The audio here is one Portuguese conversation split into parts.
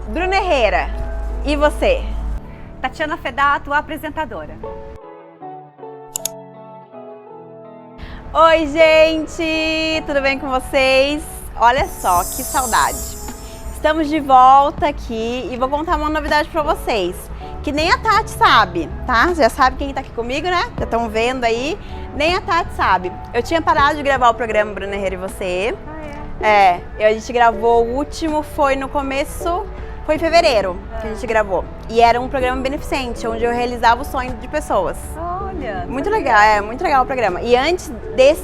Bruna Herrera, e você? Tatiana Fedato, apresentadora. Oi, gente! Tudo bem com vocês? Olha só, que saudade! Estamos de volta aqui e vou contar uma novidade pra vocês, que nem a Tati sabe, tá? Já sabe quem tá aqui comigo, né? Já estão vendo aí. Nem a Tati sabe. Eu tinha parado de gravar o programa Bruna Herrera e você. A gente gravou, o último foi no começo, foi em fevereiro que a gente gravou. E era um programa beneficente, onde eu realizava o sonho de pessoas. Olha! Muito legal, muito legal o programa. E antes de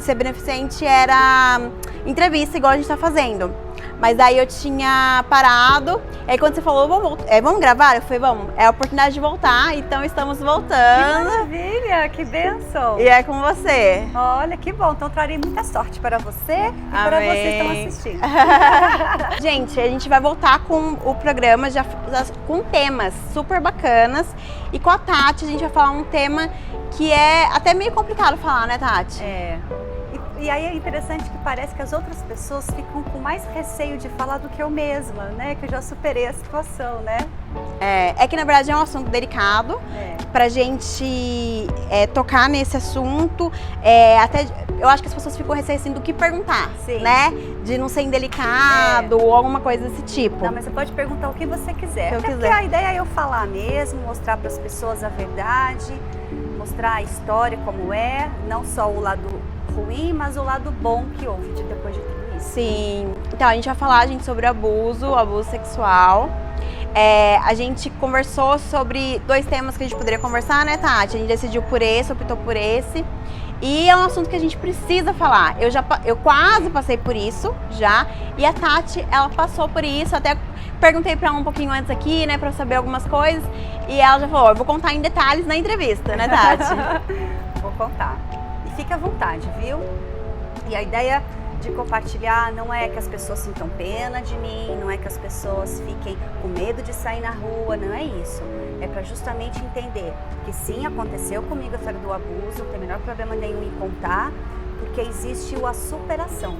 ser beneficente era entrevista, igual a gente tá fazendo. Mas aí eu tinha parado, e aí quando você falou, vamos gravar? Eu falei, vamos, é a oportunidade de voltar, então estamos voltando. Que maravilha, que bênção! E é com você. Olha, que bom, então trarei muita sorte para você e para vocês que estão assistindo. Gente, a gente vai voltar com o programa já com temas super bacanas, e com a Tati a gente vai falar um tema que é até meio complicado falar, né, Tati? É. E aí é interessante que parece que as outras pessoas ficam com mais receio de falar do que eu mesma, né? Que eu já superei a situação, né? É que na verdade é um assunto delicado pra gente tocar nesse assunto. Até eu acho que as pessoas ficam com receio assim, do que perguntar, Sim. né? De não ser indelicado ou alguma coisa desse tipo. Não, mas você pode perguntar o que você quiser. O que eu Porque quiser. a ideia é eu falar mesmo, mostrar para as pessoas a verdade, mostrar a história como é, não só o lado ruim, mas o lado bom que houve depois de tudo isso. Sim. Então a gente vai falar, gente, sobre abuso sexual. A gente conversou sobre 2 temas que a gente poderia conversar, né, Tati? A gente decidiu por esse, optou por esse. E é um assunto que a gente precisa falar. Eu quase passei por isso já. E a Tati, ela passou por isso. Até perguntei pra ela um pouquinho antes aqui, né, pra saber algumas coisas. E ela já falou, eu vou contar em detalhes na entrevista, né, Tati? Vou contar. E fique à vontade, viu? E a ideia de compartilhar não é que as pessoas sintam pena de mim, não é que as pessoas fiquem com medo de sair na rua, não é isso. É para justamente entender que sim, aconteceu comigo a história do abuso, não tem o menor problema nenhum em contar, porque existe a superação.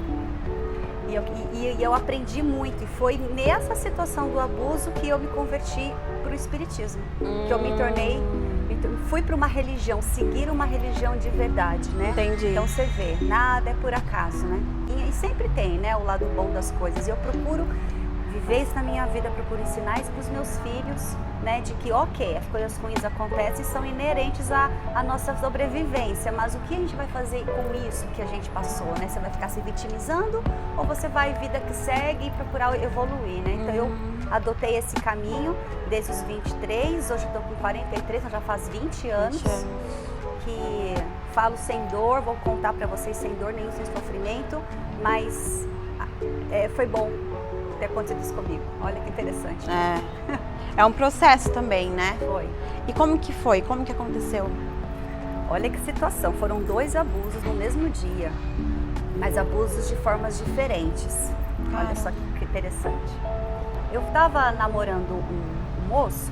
E eu aprendi muito, e foi nessa situação do abuso que eu me converti para o espiritismo, que eu me tornei, fui para uma religião, seguir uma religião de verdade, né? Entendi. Então você vê, nada é por acaso, né? E sempre tem, né, o lado bom das coisas. E eu procuro viver isso na minha vida, procuro ensinar isso para os meus filhos, né, de que, ok, as coisas ruins acontecem e são inerentes à nossa sobrevivência, mas o que a gente vai fazer com isso que a gente passou, né? Você vai ficar se vitimizando ou você vai vida que segue e procurar evoluir, né? Então eu adotei esse caminho desde os 23, hoje eu estou com 43, já faz 20 anos que falo sem dor, vou contar para vocês sem dor nenhum, sem sofrimento, mas foi bom ter acontecido isso comigo. Olha que interessante. É um processo também, né? Foi. E como que foi? Como que aconteceu? Olha que situação. Foram 2 abusos no mesmo dia, mas abusos de formas diferentes. Olha só que interessante. Eu estava namorando um moço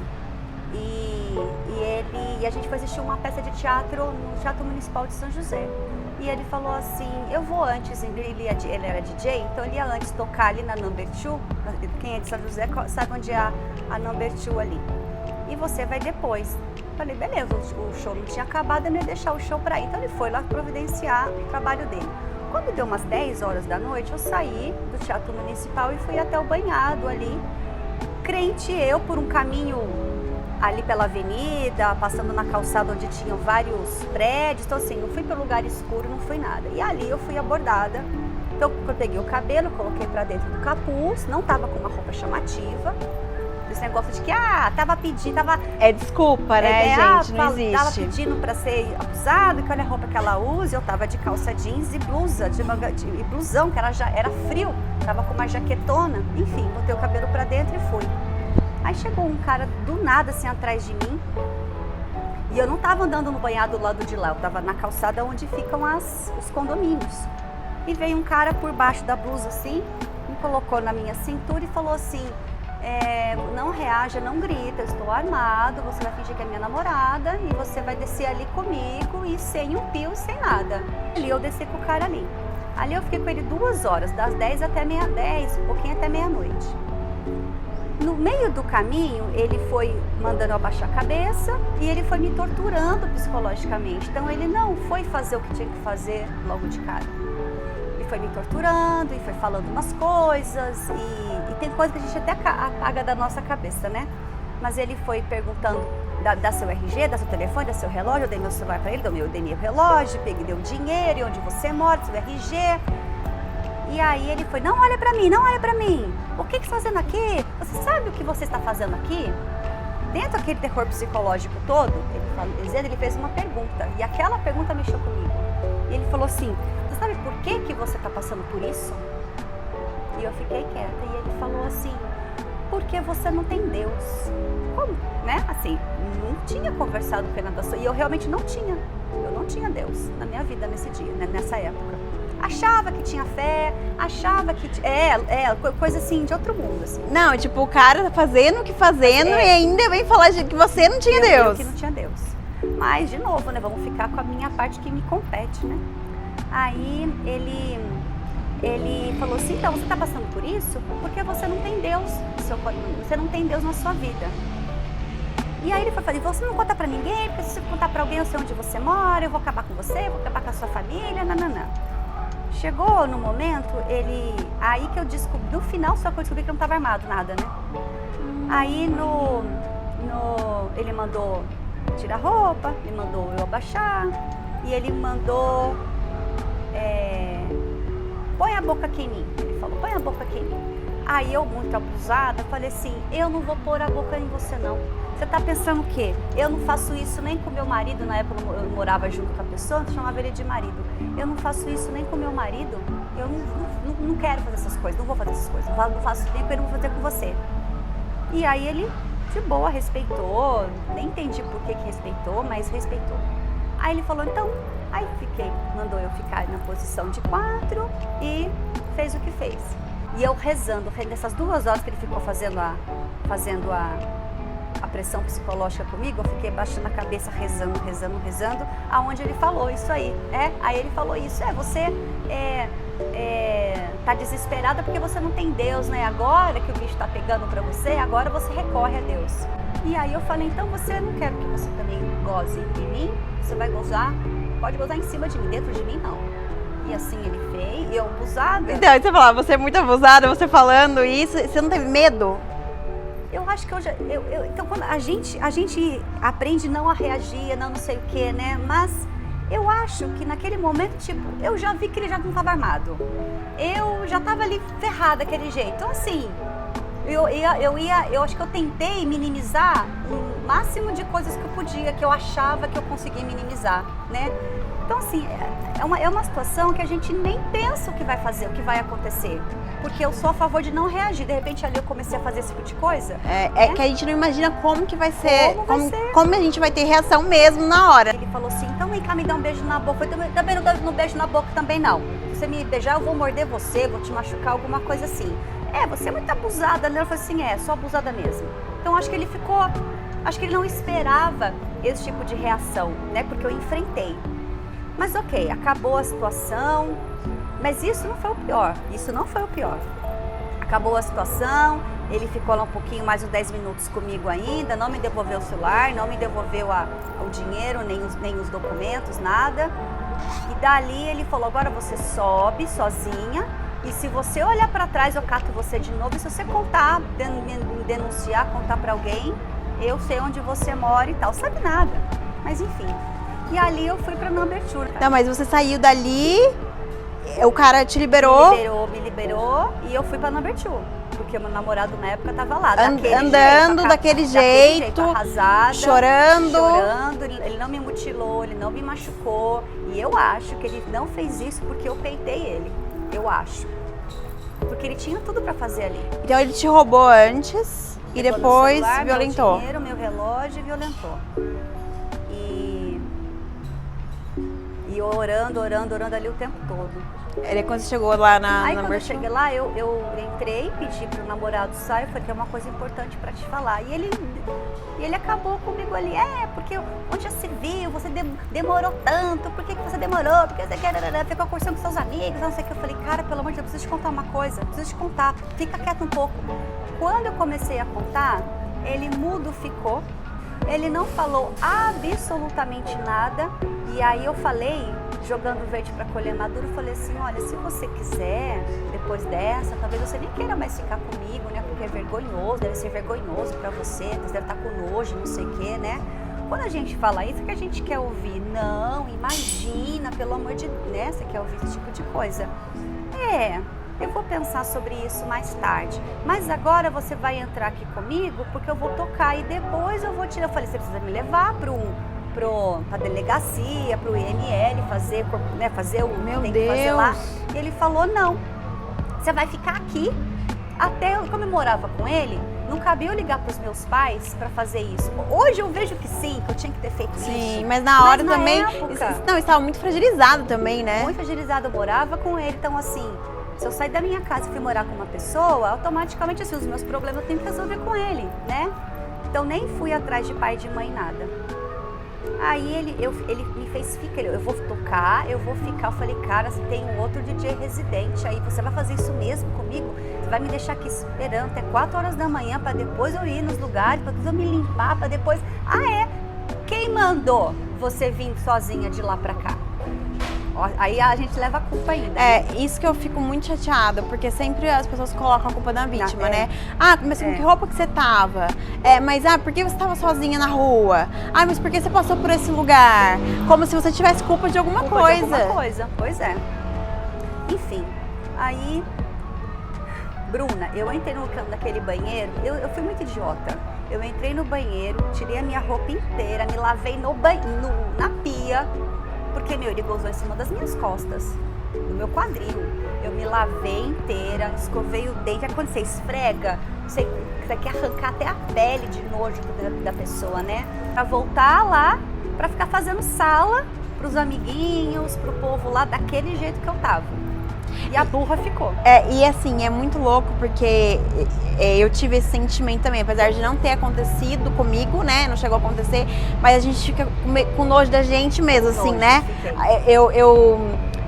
e a gente foi assistir uma peça de teatro no Teatro Municipal de São José. E ele falou assim, eu vou antes, ele era DJ, então ele ia antes tocar ali na Number 2, quem é de São José sabe onde é a Number 2 ali. E você vai depois. Falei, beleza, o show não tinha acabado, eu não ia deixar o show pra ir. Então ele foi lá providenciar o trabalho dele. Quando deu umas 10 horas da noite, eu saí do Teatro Municipal e fui até o banhado ali. Crente eu, por um caminho ali pela avenida, passando na calçada onde tinham vários prédios, então assim, não fui pelo lugar escuro, não fui nada. E ali eu fui abordada, então eu peguei o cabelo, coloquei pra dentro do capuz, não tava com uma roupa chamativa, esse negócio de que, tava pedindo, tava... É desculpa, né, gente? Não existe. Tava pedindo pra ser abusado, que olha a roupa que ela usa, eu tava de calça jeans e blusa, e blusão, que era frio, tava com uma jaquetona, enfim, botei o cabelo pra dentro e fui. Aí chegou um cara do nada assim atrás de mim e eu não tava andando no banhado do lado de lá, eu tava na calçada onde ficam os condomínios. E veio um cara por baixo da blusa assim, me colocou na minha cintura e falou assim, não reaja, não grita, eu estou armado, você vai fingir que é minha namorada e você vai descer ali comigo e sem um pio, sem nada. Ali eu desci com o cara ali. Ali eu fiquei com ele 2 horas, das 10 até um pouquinho até meia-noite. no meio do caminho, ele foi mandando eu abaixar a cabeça e ele foi me torturando psicologicamente. Então ele não foi fazer o que tinha que fazer logo de cara. Ele foi me torturando e foi falando umas coisas e tem coisa que a gente até apaga da nossa cabeça, né? Mas ele foi perguntando, dá seu RG, dá seu telefone, dá seu relógio, eu dei meu celular para ele, eu dei meu relógio, peguei, deu dinheiro, onde você mora, seu RG. E aí ele foi, não olha pra mim, não olha pra mim. O que você está fazendo aqui? Você sabe o que você está fazendo aqui? Dentro daquele terror psicológico todo, ele fez uma pergunta. E aquela pergunta mexeu comigo. E ele falou assim, você sabe por que você está passando por isso? E eu fiquei quieta. E ele falou assim, porque você não tem Deus. Como? Né? Assim, não tinha conversado com ele nada. E eu realmente não tinha. Eu não tinha Deus na minha vida nesse dia, né? Nessa época. Achava que tinha fé, achava que... coisa assim, de outro mundo, assim. Não, tipo, o cara tá fazendo o que fazendo e ainda vem falar que você não tinha Deus. Eu que não tinha Deus. Mas, de novo, né, vamos ficar com a minha parte que me compete, né? Aí, ele falou assim, então, você tá passando por isso porque você não tem Deus no seu coração, você não tem Deus na sua vida. E aí ele foi falar, você não conta pra ninguém, porque se você contar pra alguém, eu sei onde você mora, eu vou acabar com você, eu vou acabar com a sua família, nananã. Chegou no momento, aí que eu descobri, no final só que eu descobri que não estava armado nada, né? Aí ele mandou tirar a roupa, ele mandou eu abaixar e ele mandou põe a boca aqui em mim. Ele falou, põe a boca aqui em mim. Aí eu, muito abusada, falei assim, eu não vou pôr a boca em você não. Você tá pensando o quê? Eu não faço isso nem com meu marido, na época eu morava junto com a pessoa, eu chamava ele de marido. Eu não faço isso nem com meu marido, eu não quero fazer essas coisas, não vou fazer essas coisas, não faço nem com ele, não vou fazer com você. E aí ele, de boa, respeitou, nem entendi por que respeitou, mas respeitou. Aí ele falou, então, aí mandou eu ficar na posição de 4 e fez o que fez. E eu rezando, nessas 2 horas que ele ficou fazendo a pressão psicológica comigo, eu fiquei baixando a cabeça, rezando, aonde ele falou isso aí. Aí ele falou isso, você tá desesperada porque você não tem Deus, né? Agora que o bicho tá pegando pra você, agora você recorre a Deus. E aí eu falei, então você não quero que você também goze em mim, você vai gozar, pode gozar em cima de mim, dentro de mim não. E assim ele fez, e eu abusada. Então, aí você falava, você é muito abusada, você falando isso, você não teve medo? Eu acho que então quando a gente aprende não a reagir, não sei o que, né? Mas eu acho que naquele momento, tipo, eu já vi que ele já não estava armado. Eu já estava ali ferrada daquele jeito. Então assim, eu acho que eu tentei minimizar o máximo de coisas que eu podia, que eu achava que eu conseguia minimizar, né? Então assim, é uma situação que a gente nem pensa o que vai fazer, o que vai acontecer. Porque eu sou a favor de não reagir. De repente ali eu comecei a fazer esse tipo de coisa. É que a gente não imagina como que vai ser. Como a gente vai ter reação mesmo na hora. Ele falou assim, então vem cá me dar um beijo na boca. Eu também não dou beijo na boca também não. Se você me beijar, eu vou morder você, vou te machucar, alguma coisa assim. Você é muito abusada, né? Ela falou assim, sou abusada mesmo. Então acho que ele não esperava esse tipo de reação, né? Porque eu enfrentei. Mas ok, acabou a situação, mas isso não foi o pior. Acabou a situação, ele ficou lá um pouquinho, mais uns 10 minutos comigo ainda, não me devolveu o celular, não me devolveu o dinheiro, nem os documentos, nada. E dali ele falou, agora você sobe sozinha e se você olhar para trás eu cato você de novo e se você contar, me denunciar, contar para alguém, eu sei onde você mora e tal, sabe nada, mas enfim. E ali eu fui pra Number 2. Não, mas você saiu dali, o cara te liberou? Me liberou e eu fui pra Number 2. Porque meu namorado na época tava lá. Daquele jeito, arrasada, chorando. Ele não me mutilou, ele não me machucou. E eu acho que ele não fez isso porque eu peitei ele. Eu acho. Porque ele tinha tudo pra fazer ali. Então ele te roubou antes e depois celular, violentou. Meu dinheiro, meu relógio e violentou. E orando ali o tempo todo. Ele quando você chegou lá na Aí quando eu cheguei lá, eu entrei, pedi pro namorado sair, falei que é uma coisa importante pra te falar. E ele acabou comigo ali, porque onde já se viu, você demorou tanto, por que você demorou? Porque você ficou conversando com seus amigos, não sei o que. Eu falei, cara, pelo amor de Deus, eu preciso te contar uma coisa, preciso te contar, fica quieto um pouco. quando eu comecei a contar, ele mudo ficou, ele não falou absolutamente nada. E aí eu falei, jogando verde para colher maduro, eu falei assim, olha, se você quiser, depois dessa, talvez você nem queira mais ficar comigo, né? Porque é vergonhoso, deve ser vergonhoso para você, você deve estar com nojo, não sei o quê, né? Quando a gente fala isso, que a gente quer ouvir? Não, imagina, pelo amor de Deus, né? Você quer ouvir esse tipo de coisa? Eu vou pensar sobre isso mais tarde. Mas agora você vai entrar aqui comigo porque eu vou tocar e depois eu vou tirar. Eu falei, você precisa me levar para a delegacia, para o IML, fazer o Meu tem que fazer Deus. lá. E ele falou, não, você vai ficar aqui. Até como eu morava com ele, não cabia eu ligar para os meus pais para fazer isso. Hoje eu vejo que sim, que eu tinha que ter feito isso. Sim, mas na hora na também. época, Não, estava muito fragilizado também, né? muito fragilizado, eu morava com ele, então assim, se eu sair da minha casa e fui morar com uma pessoa, automaticamente assim, os meus problemas eu tenho que resolver com ele, né? Então nem fui atrás de pai e de mãe, nada. Aí ele me fez ficar, eu vou tocar, eu vou ficar. Eu falei, cara, você tem um outro DJ residente aí, você vai fazer isso mesmo comigo? Você vai me deixar aqui esperando até 4 horas da manhã para depois eu ir nos lugares, para depois eu me limpar, para depois... Quem mandou você vir sozinha de lá para cá? Aí a gente leva a culpa ainda. Isso que eu fico muito chateada, porque sempre as pessoas colocam a culpa na vítima, né? Mas com que roupa que você tava? Por que você tava sozinha na rua? Mas por que você passou por esse lugar? Como se você tivesse culpa de alguma coisa. De alguma coisa, pois é. Enfim, aí... Bruna, eu entrei naquele banheiro, eu fui muito idiota. Eu entrei no banheiro, tirei a minha roupa inteira, me lavei na pia, porque, ele gozou em cima das minhas costas, no meu quadril. Eu me lavei inteira, escovei o dente. É quando você esfrega, você quer arrancar até a pele de nojo da pessoa, né? Pra voltar lá, pra ficar fazendo sala pros amiguinhos, pro povo lá, daquele jeito que eu tava. E a burra ficou. E assim, é muito louco porque eu tive esse sentimento também, apesar de não ter acontecido comigo, né? Não chegou a acontecer, mas a gente fica com nojo da gente mesmo, assim, né?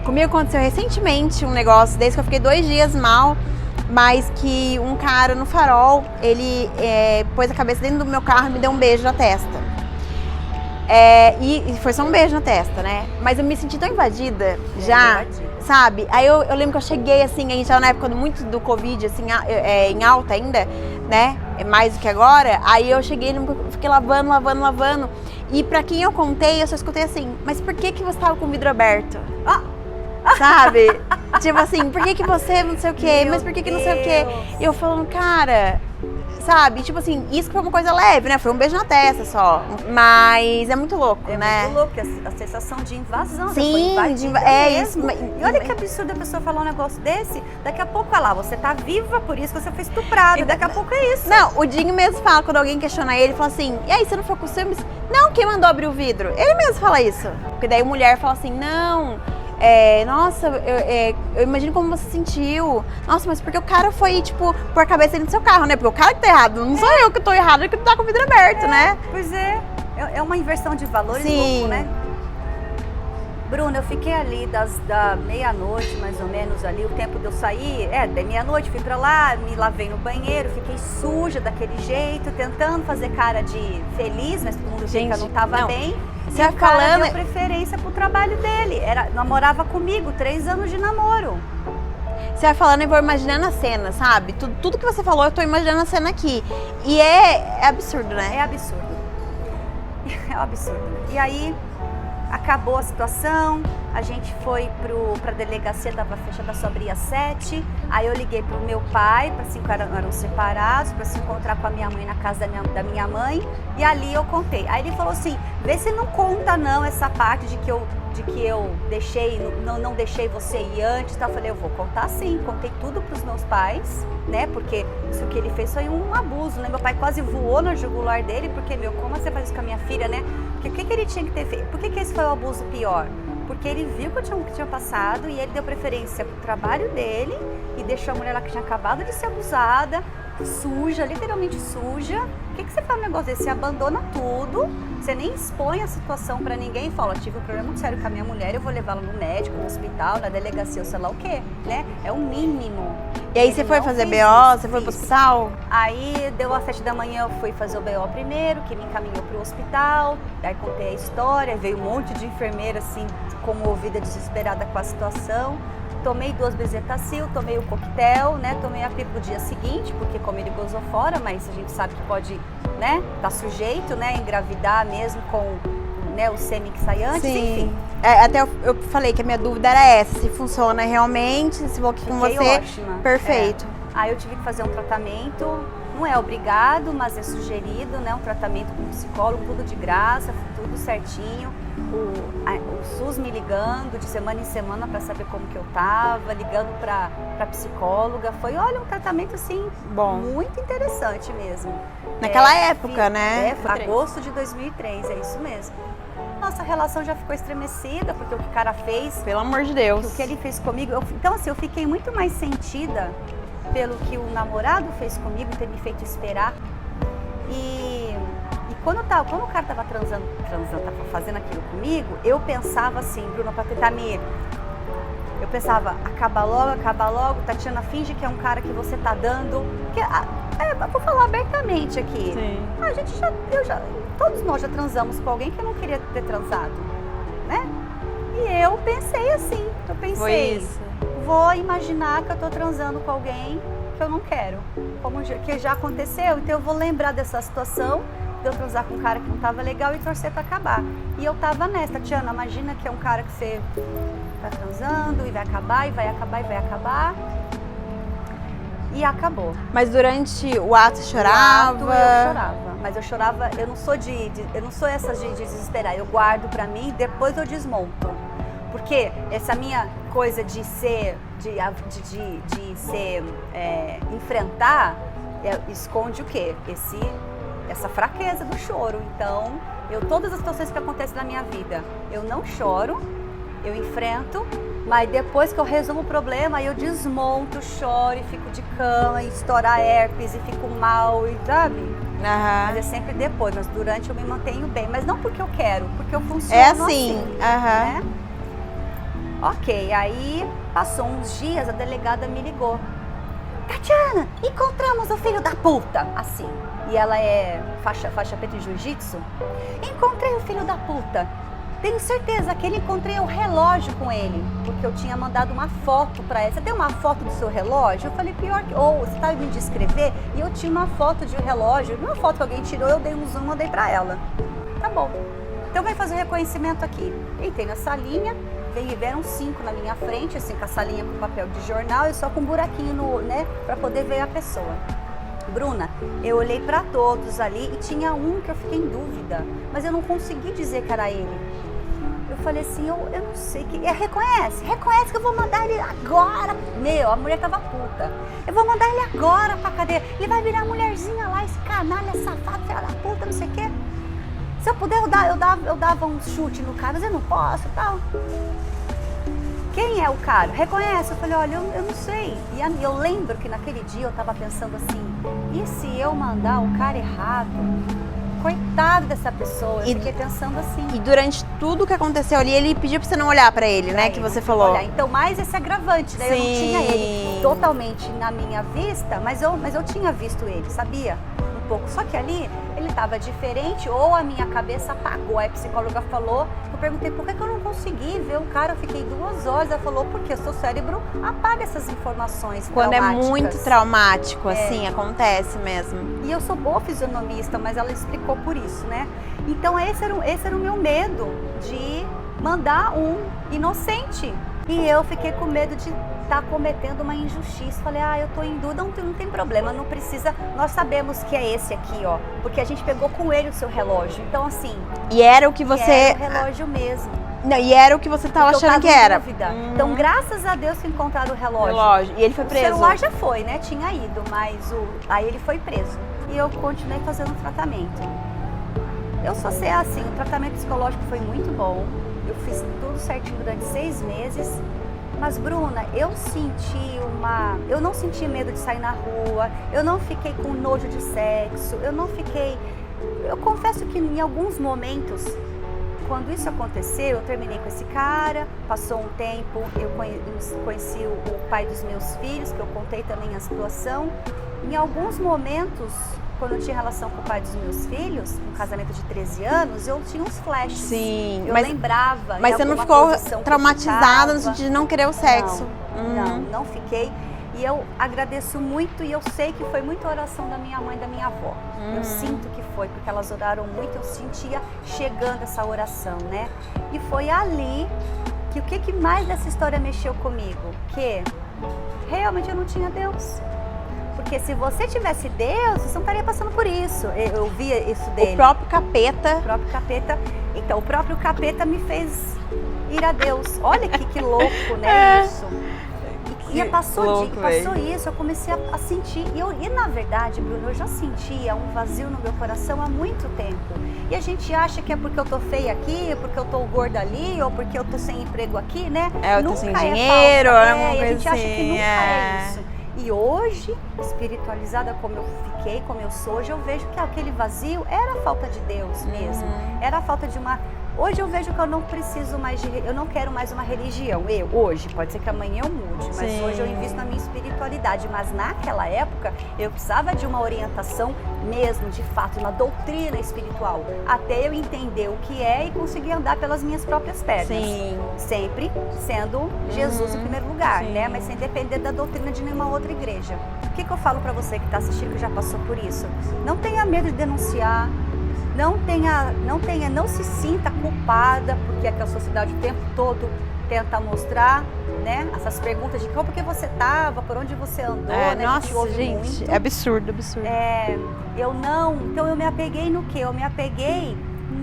Comigo aconteceu recentemente um negócio desse que eu fiquei 2 dias mal, mas que um cara no farol, ele pôs a cabeça dentro do meu carro e me deu um beijo na testa. E foi só um beijo na testa, né? Mas eu me senti tão invadida já. Sabe? Aí eu lembro que eu cheguei assim, a gente tava na época muito do Covid, assim, em alta ainda, né? Mais do que agora. Aí eu cheguei, fiquei lavando. E pra quem eu contei, eu só escutei assim, mas por que você tava com o vidro aberto? Sabe? Tipo assim, por que você não sei o quê? Mas por que não sei o quê? E eu falando, cara... Sabe? Tipo assim, isso foi uma coisa leve, né? Foi um beijo na testa só. Mas é muito louco, né? É muito louco, a sensação de invasão. Sim, isso. E olha que absurdo a pessoa falar um negócio desse. Daqui a pouco, olha lá, você tá viva, por isso que você foi estuprada. Daqui a pouco é isso. Não, o Dinho mesmo fala, quando alguém questiona ele, fala assim, e aí, você não foi com ciúmes? Não, quem mandou abrir o vidro? Ele mesmo fala isso. Porque daí a mulher fala assim, não... nossa, eu imagino como você se sentiu. Nossa, mas porque o cara foi, tipo, pôr a cabeça dentro do seu carro, né? Porque o cara que tá errado, não sou eu que tô errado, é que tá com o vidro aberto, né? Pois é. É uma inversão de valores louco, né? Bruna, eu fiquei ali da meia-noite, mais ou menos, ali, o tempo de eu sair, da meia-noite, fui pra lá, me lavei no banheiro, fiquei suja daquele jeito, tentando fazer cara de feliz, mas todo mundo via que eu não tava bem. Você o cara deu preferência pro trabalho dele. Namorava comigo, 3 anos de namoro. Você vai falando e vou imaginando a cena, sabe? Tudo que você falou, eu tô imaginando a cena aqui. E é absurdo, né? É absurdo. É um absurdo. E aí, acabou a situação, a gente foi pra delegacia, tava fechada, só abria 7. Aí eu liguei pro meu pai, eram separados, para se encontrar com a minha mãe na casa da minha mãe. E ali eu contei. Aí ele falou assim, vê se não conta não essa parte de que eu deixei, não deixei você ir antes. Então eu falei, eu vou contar sim. Contei tudo pros meus pais, né? Porque isso que ele fez foi um abuso, né? Meu pai quase voou no jugular dele, porque, como você faz isso com a minha filha, né? Porque o que ele tinha que ter feito? Por que esse foi o abuso pior? Porque ele viu que eu tinha passado e ele deu preferência pro trabalho dele e deixou a mulher lá que tinha acabado de ser abusada suja, literalmente suja. Por que você faz um negócio desse? Você abandona tudo, você nem expõe a situação pra ninguém e fala, tive um problema muito sério com a minha mulher, eu vou levá-la no médico, no hospital, na delegacia, ou sei lá o quê, né? É o mínimo. E aí você foi fazer BO, você foi pro hospital? Aí deu às 7 da manhã, eu fui fazer o BO primeiro, que me encaminhou pro hospital, aí contei a história, veio um monte de enfermeira assim, comovida, desesperada com a situação. Tomei 2 bezetacil, tomei o coquetel, né? Tomei a PrEP no dia seguinte, porque como ele gozou fora, mas a gente sabe que pode, né? Tá sujeito, né? Engravidar mesmo com, né? O sêmen que sai antes, enfim. Até eu falei que a minha dúvida era essa, se funciona realmente, se vou aqui com você. Ótima. Perfeito. Aí eu tive que fazer um tratamento, não é obrigado, mas é sugerido, né? Um tratamento com psicólogo, tudo de graça, tudo certinho. O SUS me ligando de semana em semana para saber como que eu tava, ligando para psicóloga. Foi, olha, um tratamento assim, bom, muito interessante mesmo. Naquela época, né? Agosto de 2003, é isso mesmo. Nossa relação já ficou estremecida, porque o que o cara fez... Pelo amor de Deus. O que ele fez comigo... Então, assim, eu fiquei muito mais sentida pelo que o namorado fez comigo, ter me feito esperar. E quando o cara tava transando, tava fazendo aquilo comigo, eu pensava assim, Bruna, pra tentar me... Eu pensava, acaba logo, Tatiana, finge que é um cara que você tá dando... vou falar abertamente aqui. Sim. Todos nós já transamos com alguém que eu não queria ter transado, né? E eu pensei assim, Foi isso. Vou imaginar que eu tô transando com alguém que eu não quero, que já aconteceu, então eu vou lembrar dessa situação, de eu transar com um cara que não tava legal e torcer pra acabar. E eu tava nessa, Tatiana, imagina que é um cara que você tá transando e vai acabar, e vai acabar, e vai acabar. E acabou. Mas durante o ato você chorava? Eu chorava, mas eu chorava, eu não sou essas de desesperar, eu guardo pra mim e depois eu desmonto. Porque essa minha coisa de enfrentar, esconde o quê? Essa fraqueza do choro. Então, todas as situações que acontecem na minha vida, eu não choro, eu enfrento, mas depois que eu resolvo o problema, eu desmonto, choro e fico de cama, e estourar herpes e fico mal, e sabe? Uhum. Mas é sempre depois, mas durante eu me mantenho bem. Mas não porque eu quero, porque eu funciono é assim. Né? Ok, aí passou uns dias, a delegada me ligou. Tatiana, encontramos o filho da puta, assim. E ela é faixa preta em jiu-jitsu. Encontrei o filho da puta. Tenho certeza que ele encontrei o relógio com ele, porque eu tinha mandado uma foto pra ela. Você tem uma foto do seu relógio? Eu falei, pior que... Ou você tá me descrever? E eu tinha uma foto de um relógio, uma foto que alguém tirou, eu dei um zoom, mandei pra ela. Tá bom. Então vai fazer o reconhecimento aqui. Entrei na salinha, vieram 5 na minha frente, assim, com a salinha com papel de jornal e só com um buraquinho, né, pra poder ver a pessoa. Bruna, eu olhei pra todos ali e tinha um que eu fiquei em dúvida, mas eu não consegui dizer que era ele. Eu falei assim, eu não sei, reconhece que eu vou mandar ele agora. Meu, a mulher tava puta. Eu vou mandar ele agora pra cadeia. Ele vai virar mulherzinha lá, esse canalha, safado, filha da puta, não sei o quê. Se eu puder, eu dava um chute no cara, mas eu não posso e tal. Quem é o cara? Reconhece? Eu falei, olha, eu não sei. E eu lembro que naquele dia eu tava pensando assim, e se eu mandar o cara errado? Coitado dessa pessoa, eu fiquei pensando assim. E durante tudo que aconteceu ali, ele pediu pra você não olhar pra ele, né? Que você falou. Olha, então mais esse agravante, né? Sim. Eu não tinha ele totalmente na minha vista, mas eu tinha visto ele, sabia? Um pouco. Só que ali, ele tava diferente, ou a minha cabeça apagou. Aí a psicóloga falou, eu perguntei por que eu não consegui ver o cara, eu fiquei 2 horas. Ela falou, porque o seu cérebro apaga essas informações quando traumáticas. É muito traumático, assim, acontece mesmo. E eu sou boa fisionomista, mas ela explicou por isso, né? Então esse era o meu medo, de mandar um inocente. E eu fiquei com medo de estar cometendo uma injustiça. Falei, eu tô em dúvida, não tem problema, não precisa. Nós sabemos que é esse aqui, ó, porque a gente pegou com ele o seu relógio. Então assim... E era o que você... Era o relógio mesmo. Não, e era o que você tava achando que era. Então, graças a Deus que encontraram o relógio. E ele foi preso. O celular já foi, né? Tinha ido, mas aí ele foi preso. E eu continuei fazendo o tratamento. Eu só sei assim, o tratamento psicológico foi muito bom. Eu fiz tudo certinho durante 6 meses. Mas, Bruna, eu não senti medo de sair na rua, eu não fiquei com nojo de sexo, eu confesso que em alguns momentos, quando isso aconteceu, eu terminei com esse cara, passou um tempo, eu conheci o pai dos meus filhos, que eu contei também a situação. Em alguns momentos, quando eu tinha relação com o pai dos meus filhos, um casamento de 13 anos, eu tinha uns flashes. Sim, eu lembrava. Mas você não ficou traumatizada no sentido de não querer o sexo? Não fiquei. E eu agradeço muito, e eu sei que foi muita oração da minha mãe e da minha avó. Eu sinto que foi, porque elas oraram muito, eu sentia chegando essa oração, né? E foi ali que o que mais dessa história mexeu comigo? Que realmente eu não tinha Deus. Porque se você tivesse Deus, você não estaria passando por isso. Eu via isso dele. O próprio capeta. O próprio capeta. Então, o próprio capeta me fez ir a Deus. Olha que louco, né, isso. E passou isso, eu comecei a sentir. E na verdade, Bruno, eu já sentia um vazio no meu coração há muito tempo. E a gente acha que é porque eu tô feia aqui, porque eu tô gorda ali, ou porque eu tô sem emprego aqui, né? Eu tô sem dinheiro, alguma coisa a gente acha assim, que nunca é isso. E hoje, espiritualizada como eu fiquei, como eu sou, hoje eu vejo que aquele vazio era a falta de Deus mesmo. Era a falta de uma... Hoje eu vejo que eu não preciso mais eu não quero mais uma religião. Hoje, pode ser que amanhã eu mude, mas hoje eu invisto na minha espiritualidade. Mas naquela época, eu precisava de uma orientação mesmo, de fato, uma doutrina espiritual. Até eu entender o que é e conseguir andar pelas minhas próprias pernas. Sim. Sempre sendo Jesus em primeiro lugar, né? Mas sem depender da doutrina de nenhuma outra igreja. O que eu falo pra você que tá assistindo, que já passou por isso? Não tenha medo de denunciar. Não se sinta culpada, porque é que a sociedade o tempo todo tenta mostrar, né? Essas perguntas de como que você estava, por onde você andou, né? Nossa, gente, é absurdo. Então eu me apeguei no quê? Eu me apeguei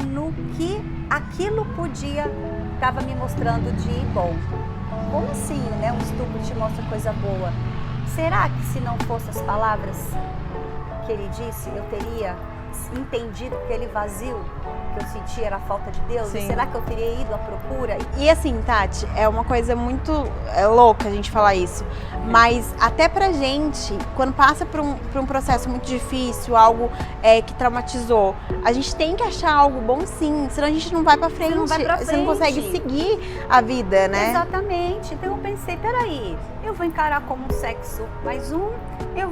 no que aquilo estava me mostrando de bom. Como assim, né? Um estupro te mostra coisa boa. Será que se não fossem as palavras que ele disse, eu teria entendido que aquele vazio que eu sentia era a falta de Deus? E será que eu teria ido à procura? E assim, Tati, é uma coisa muito louca a gente falar isso, mas até pra gente, quando passa por um processo muito difícil, algo que traumatizou, a gente tem que achar algo bom sim, senão a gente não vai pra frente, você não consegue seguir a vida, né? Exatamente. Então eu pensei, peraí, eu vou encarar como um sexo mais um,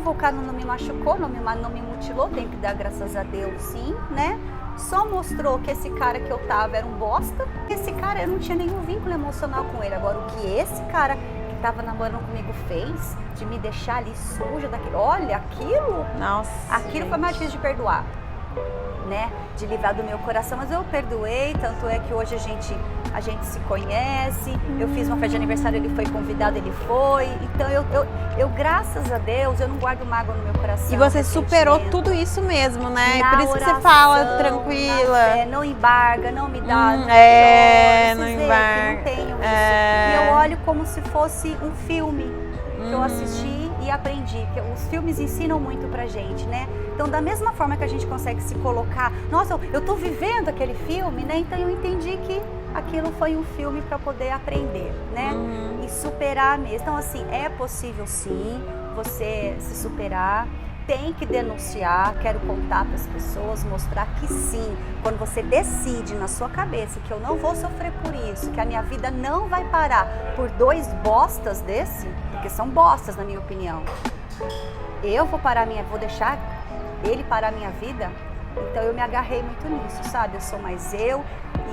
o cara não me machucou, não me mutilou, tem que dar graças a Deus sim, né? Só mostrou que esse cara que eu tava era um bosta, esse cara, eu não tinha nenhum vínculo emocional com ele. Agora, o que esse cara que tava namorando comigo fez, de me deixar ali suja, olha, aquilo foi mais difícil de perdoar, né? De livrar do meu coração, mas eu perdoei, tanto é que hoje a gente se conhece, eu fiz uma festa de aniversário, ele foi convidado, ele foi, então eu graças a Deus, eu não guardo mágoa no meu coração. E você superou tudo isso mesmo, né? Por isso que você fala tranquila. Não embarga, não me dá, não embarga. Não tenho isso. E eu olho como se fosse um filme que eu assisti e aprendi, que os filmes ensinam muito pra gente, né? Então, da mesma forma que a gente consegue se colocar, nossa, eu tô vivendo aquele filme, né? Então eu entendi que aquilo foi um filme para poder aprender, né? E superar mesmo. Então, assim, é possível sim você se superar, tem que denunciar, quero contar para as pessoas, mostrar que sim, quando você decide na sua cabeça que eu não vou sofrer por isso, que a minha vida não vai parar por dois bostas porque são bostas na minha opinião, vou deixar ele parar a minha vida? Então eu me agarrei muito nisso, sabe? Eu sou mais eu,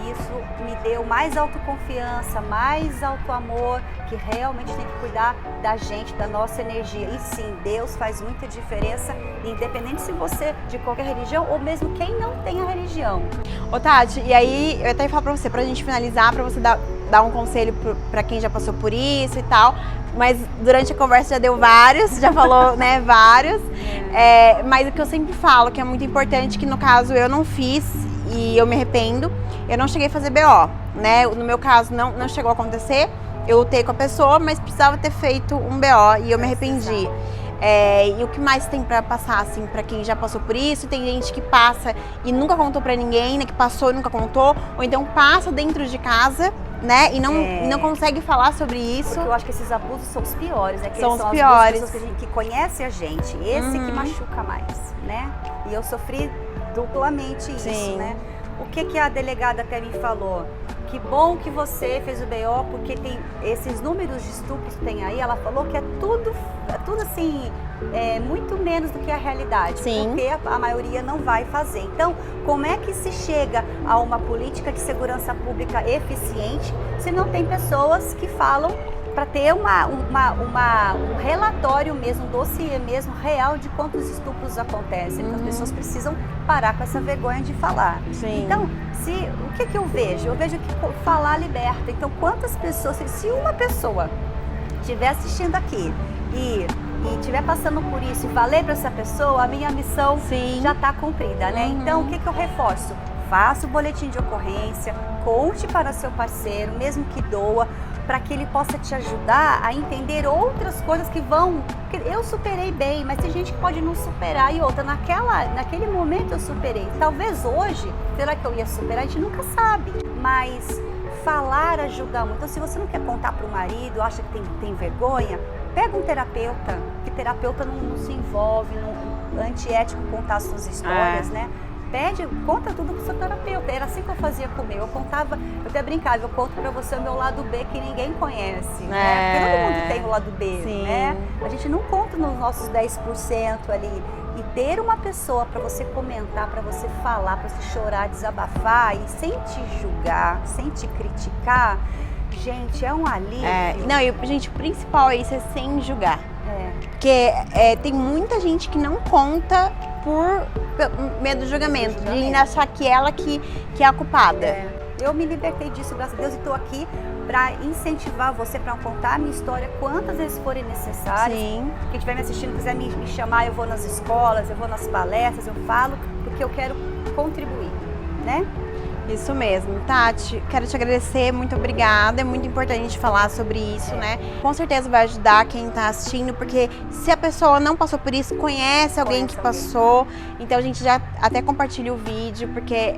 e isso me deu mais autoconfiança, mais autoamor, que realmente tem que cuidar da gente, da nossa energia. E sim, Deus faz muita diferença, independente se você de qualquer religião ou mesmo quem não tem a religião. Ô Tati, e aí eu até ia falar pra você, pra gente finalizar, pra você dar um conselho pra quem já passou por isso e tal, mas durante a conversa já deu vários, já falou, né, vários. Mas o que eu sempre falo, que é muito importante, que no caso eu não fiz e eu me arrependo, eu não cheguei a fazer BO, né? No meu caso não chegou a acontecer, eu lutei com a pessoa, mas precisava ter feito um BO e eu me arrependi. E o que mais tem pra passar, assim, pra quem já passou por isso? Tem gente que passa e nunca contou pra ninguém, né? Que passou e nunca contou, ou então passa dentro de casa né? E não consegue falar sobre isso. Porque eu acho que esses abusos são os piores, né? Que São eles os piores. As pessoas que conhecem a gente. Esse que machuca mais, né? E eu sofri duplamente isso, Sim. né? O que a delegada até me falou? Que bom que você fez o BO, porque tem esses números de estupros que tem aí, ela falou que é tudo assim, muito menos do que a realidade. Sim. Porque a maioria não vai fazer. Então, como é que se chega a uma política de segurança pública eficiente se não tem pessoas que falam para ter um relatório mesmo, um dossiê mesmo real de quantos estupros acontecem? Então, as pessoas precisam parar com essa vergonha de falar. Sim. Então, o que eu vejo? Eu vejo que falar liberta. Então, quantas pessoas, se uma pessoa estiver assistindo aqui e estiver passando por isso e valer para essa pessoa, a minha missão já está cumprida, né? Então, o que eu reforço? Faça o boletim de ocorrência, conte para seu parceiro, mesmo que doa, para que ele possa te ajudar a entender outras coisas que vão... Eu superei bem, mas tem gente que pode não superar. E outra, naquele momento eu superei. Talvez hoje, será que eu ia superar? A gente nunca sabe. Mas falar ajuda muito. Então, se você não quer contar para o marido, acha que tem vergonha, pega um terapeuta, que terapeuta não se envolve, não antiético contar suas histórias, né? Conta tudo pro seu terapeuta. Era assim que eu fazia com o meu. Eu contava, eu até brincava, eu conto pra você o meu lado B que ninguém conhece, né? Porque todo mundo tem o lado B, né? A gente não conta nos nossos 10% ali. E ter uma pessoa pra você comentar, pra você falar, pra você chorar, desabafar e sem te julgar, sem te criticar, gente, é um alívio. Não, e gente, o principal é isso, é sem julgar. Porque tem muita gente que não conta por medo do julgamento, de ainda achar que ela que é a culpada. Eu me libertei disso, graças a Deus, e estou aqui para incentivar você, para contar a minha história quantas vezes forem necessárias. Sim. Quem estiver me assistindo, quiser me chamar, eu vou nas escolas, eu vou nas palestras, eu falo, porque eu quero contribuir, né? Isso mesmo, Tati, quero te agradecer, muito obrigada, é muito importante a gente falar sobre isso, né? Com certeza vai ajudar quem tá assistindo, porque se a pessoa não passou por isso, conhece alguém que passou, então a gente já até compartilha o vídeo, porque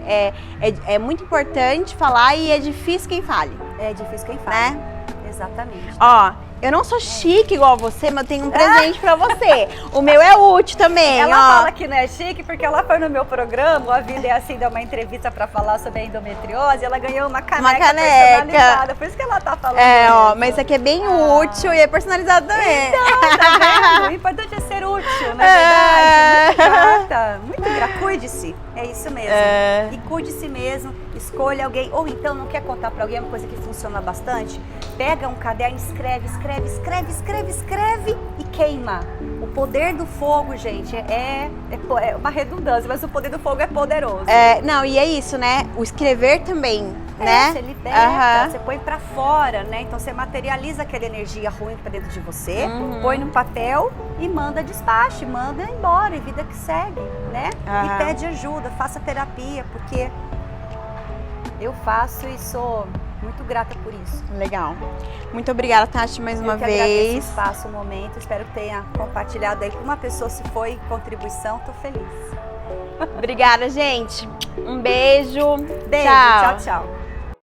é muito importante falar e é difícil quem fale. É difícil quem fale, né? Exatamente. Ó, eu não sou chique igual você, mas eu tenho um presente pra você. O meu é útil também, Ela ó. fala que não é chique porque ela foi no meu programa, A Vida é Assim, deu uma entrevista pra falar sobre a endometriose, ela ganhou uma caneca personalizada, por isso que ela tá falando ó, mas isso aqui é bem útil e é personalizado também. Então, tá vendo? O importante é ser útil, não é verdade? Muito grata, muito grata. Cuide-se, é isso mesmo. E cuide-se mesmo, escolha alguém, ou então não quer contar pra alguém, uma coisa que funciona bastante, pega um caderno, escreve e queima. O poder do fogo, gente, é uma redundância, mas o poder do fogo é poderoso. Não, e é isso, né? O escrever também, né? Você liberta, você põe pra fora, né? Então você materializa aquela energia ruim pra dentro de você, põe no papel e manda despacho, manda embora, e vida que segue, né? E pede ajuda, faça terapia, porque eu faço e sou muito grata por isso. Legal. Muito obrigada, Tati, mais uma vez. Agradeço o espaço, o momento. Espero que tenha compartilhado aí com uma pessoa. Se foi contribuição, tô feliz. Obrigada, gente. Um beijo. Beijo, Tchau. tchau.